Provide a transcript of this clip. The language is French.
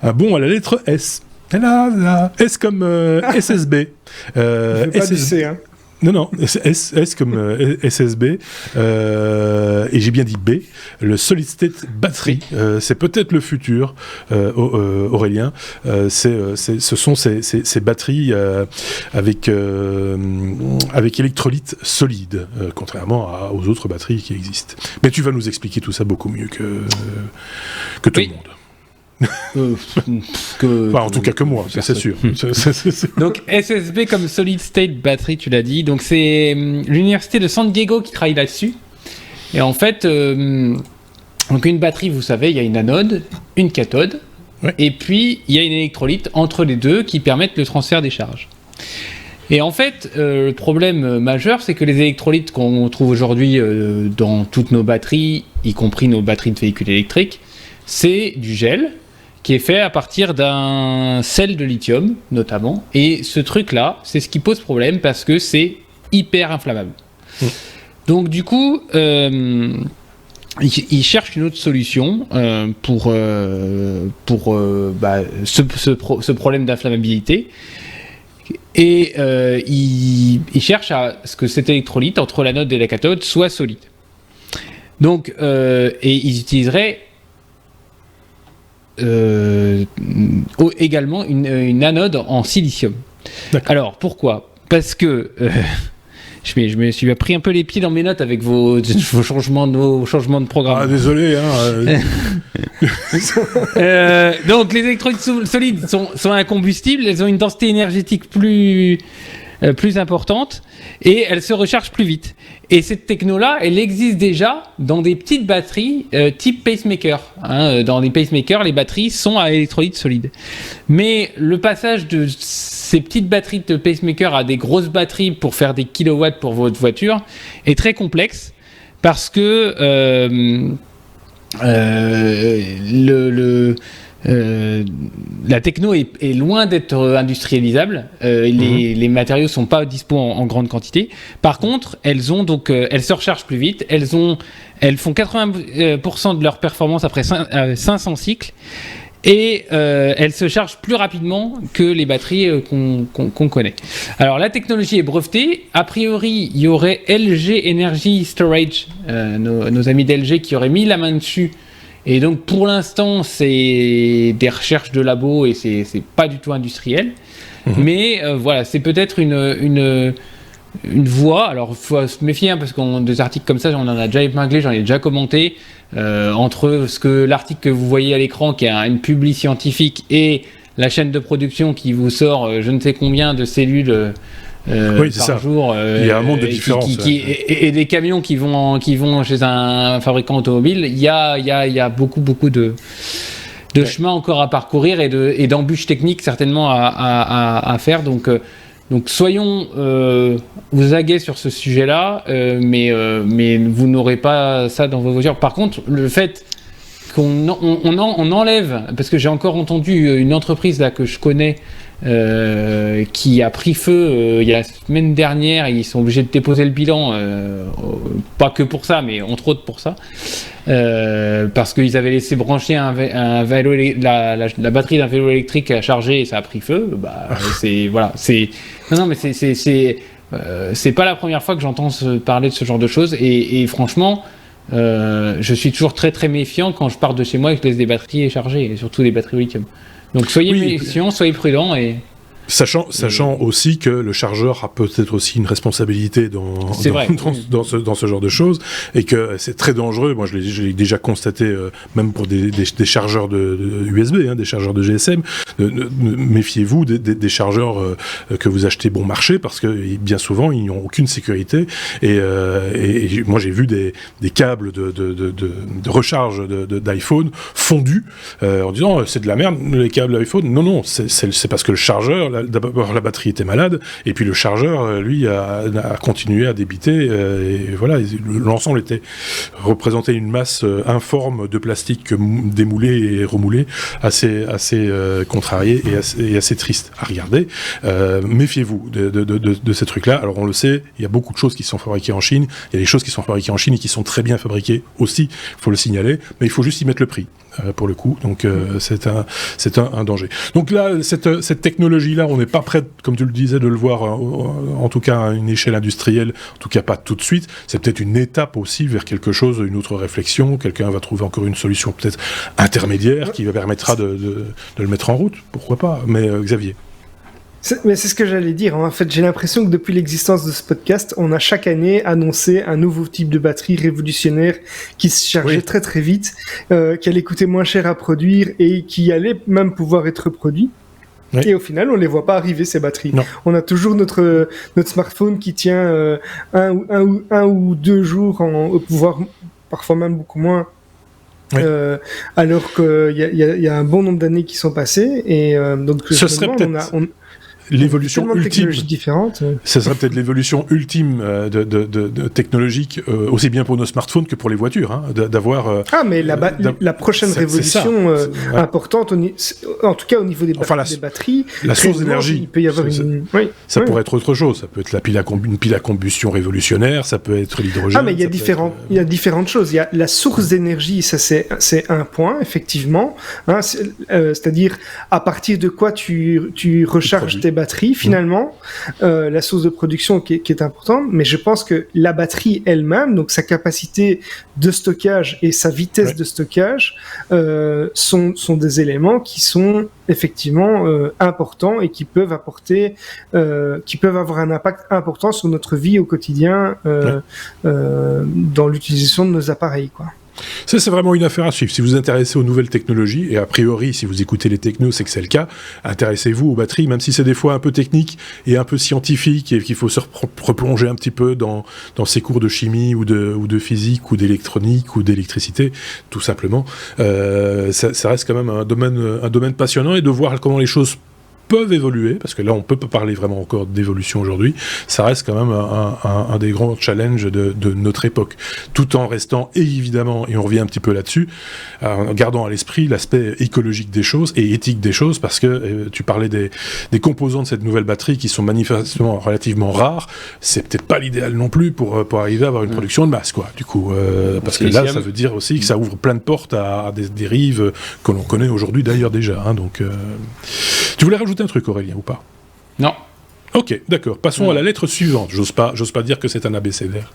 Un bon à la lettre S. S comme SSB. Pas du C, hein. Non, S comme SSB, et j'ai bien dit B, le Solid State Battery, c'est peut-être le futur, Aurélien, ce sont ces batteries avec électrolyte solide, contrairement aux autres batteries qui existent. Mais tu vas nous expliquer tout ça beaucoup mieux que tout le monde. En tout cas que moi, c'est sûr. Donc SSB comme Solid State Battery, tu l'as dit. Donc c'est l'université de San Diego qui travaille là-dessus. Et en fait, donc une batterie, vous savez, il y a une anode, une cathode, et puis il y a une électrolyte entre les deux qui permettent le transfert des charges. Et en fait, le problème majeur, c'est que les électrolytes qu'on trouve aujourd'hui dans toutes nos batteries, y compris nos batteries de véhicules électriques, c'est du gel qui est fait à partir d'un sel de lithium, notamment. Et ce truc-là, c'est ce qui pose problème parce que c'est hyper inflammable. Donc du coup, ils cherchent une autre solution pour ce problème d'inflammabilité. Et ils cherchent à ce que cet électrolyte, entre l'anode et la cathode, soit solide. Donc, et ils utiliseraient également une anode en silicium. D'accord. Alors pourquoi ? Parce que je me suis pris un peu les pieds dans mes notes avec vos changements de programme. Ah désolé. Donc les électrolytes solides sont incombustibles, elles ont une densité énergétique plus importante et elles se rechargent plus vite. Et cette techno-là, elle existe déjà dans des petites batteries type pacemaker. Dans les pacemakers, les batteries sont à électrolyte solide. Mais le passage de ces petites batteries de pacemaker à des grosses batteries pour faire des kilowatts pour votre voiture est très complexe parce que la techno est loin d'être industrialisable. Les matériaux sont pas dispo en grande quantité. Par contre, elles se rechargent plus vite. Elles font 80% de leur performance après 500 cycles. Et elles se chargent plus rapidement que les batteries qu'on connaît. Alors la technologie est brevetée. A priori, il y aurait LG Energy Storage, nos amis d'LG qui auraient mis la main dessus. Et donc pour l'instant, c'est des recherches de labo et c'est pas du tout industriel. Mais voilà, c'est peut-être une voie. Alors il faut se méfier parce qu'on des articles comme ça, on en a déjà épinglé, j'en ai déjà commenté. Entre l'article que vous voyez à l'écran qui a une publi scientifique et la chaîne de production qui vous sort je ne sais combien de cellules par jour. Il y a un monde de différence. Et des camions qui vont chez un fabricant automobile, il y a beaucoup de chemin encore à parcourir et d'embûches techniques certainement à faire. Donc soyons aux aguets sur ce sujet-là, mais vous n'aurez pas ça dans vos voitures. Par contre, le fait qu'on enlève, parce que j'ai encore entendu une entreprise là que je connais qui a pris feu il y a la semaine dernière, ils sont obligés de déposer le bilan, pas que pour ça, mais entre autres pour ça, parce qu'ils avaient laissé brancher un vélo, la batterie d'un vélo électrique à charger et ça a pris feu. C'est pas la première fois que j'entends parler de ce genre de choses et franchement je suis toujours très très méfiant quand je pars de chez moi et que je laisse des batteries chargées, et surtout des batteries au lithium. Donc soyez méfiants, soyez prudents et... Sachant aussi que le chargeur a peut-être aussi une responsabilité dans ce genre de choses, et que c'est très dangereux. Moi, je l'ai déjà constaté, même pour des chargeurs de USB, des chargeurs de GSM. Méfiez-vous des chargeurs que vous achetez bon marché, parce que bien souvent, ils n'ont aucune sécurité. Et moi, j'ai vu des câbles de recharge d'iPhone fondus, en disant c'est de la merde, les câbles d'iPhone. Non, c'est parce que le chargeur, d'abord la batterie était malade, et puis le chargeur, lui, a continué à débiter, et voilà, l'ensemble représentait une masse informe de plastique démoulé et remoulé, assez contrarié et assez triste à regarder. Méfiez-vous de ces trucs-là. Alors on le sait, il y a beaucoup de choses qui sont fabriquées en Chine, il y a des choses qui sont fabriquées en Chine et qui sont très bien fabriquées aussi, il faut le signaler, mais il faut juste y mettre le prix. Pour le coup, donc c'est un danger. Donc là, cette technologie-là, on n'est pas prêt, comme tu le disais, de le voir, en tout cas à une échelle industrielle, en tout cas pas tout de suite. C'est peut-être une étape aussi vers quelque chose, une autre réflexion. Quelqu'un va trouver encore une solution peut-être intermédiaire qui permettra de le mettre en route. Pourquoi pas? Mais Xavier. Mais c'est ce que j'allais dire. En fait, j'ai l'impression que depuis l'existence de ce podcast, on a chaque année annoncé un nouveau type de batterie révolutionnaire qui se chargeait très très vite, qui allait coûter moins cher à produire et qui allait même pouvoir être produit. Oui. Et au final, on les voit pas arriver, ces batteries. Non. On a toujours notre smartphone qui tient un ou 2 jours, voire parfois même beaucoup moins. Oui. Alors qu'il y a un bon nombre d'années qui sont passées. Et donc, ce serait peut-être... l'évolution ultime. Ce serait peut-être l'évolution ultime de technologique, aussi bien pour nos smartphones que pour les voitures, hein, d'avoir. Mais la prochaine révolution importante, en tout cas au niveau des batteries, la source d'énergie. Il peut y avoir ça pourrait être autre chose. Ça peut être une pile à combustion révolutionnaire. Ça peut être l'hydrogène. Mais il y a différentes choses. Il y a la source d'énergie. Ça c'est un point effectivement. Hein, c'est-à-dire à partir de quoi tu recharges tes batterie finalement, la source de production qui est importante, mais je pense que la batterie elle-même, donc sa capacité de stockage et sa vitesse de stockage sont des éléments qui sont effectivement importants et qui peuvent avoir un impact important sur notre vie au quotidien dans l'utilisation de nos appareils, quoi. Ça, c'est vraiment une affaire à suivre. Si vous vous intéressez aux nouvelles technologies, et a priori, si vous écoutez les technos, c'est que c'est le cas, intéressez-vous aux batteries, même si c'est des fois un peu technique et un peu scientifique, et qu'il faut se replonger un petit peu dans ces cours de chimie ou de physique ou d'électronique ou d'électricité, tout simplement. Ça reste quand même un domaine passionnant, et de voir comment les choses peuvent évoluer, parce que là on peut pas parler vraiment encore d'évolution aujourd'hui, ça reste quand même un des grands challenges de notre époque, tout en restant évidemment, et on revient un petit peu là-dessus, en gardant à l'esprit l'aspect écologique des choses et éthique des choses, parce que tu parlais des composants de cette nouvelle batterie qui sont manifestement relativement rares, c'est peut-être pas l'idéal non plus pour arriver à avoir une production de masse, quoi, du coup, parce que là ça veut dire aussi que ça ouvre plein de portes à des dérives que l'on connaît aujourd'hui d'ailleurs déjà, hein, donc tu voulais rajouter un truc, Aurélien, ou pas? Non. Ok, d'accord. Passons à la lettre suivante. J'ose pas dire que c'est un abécédaire.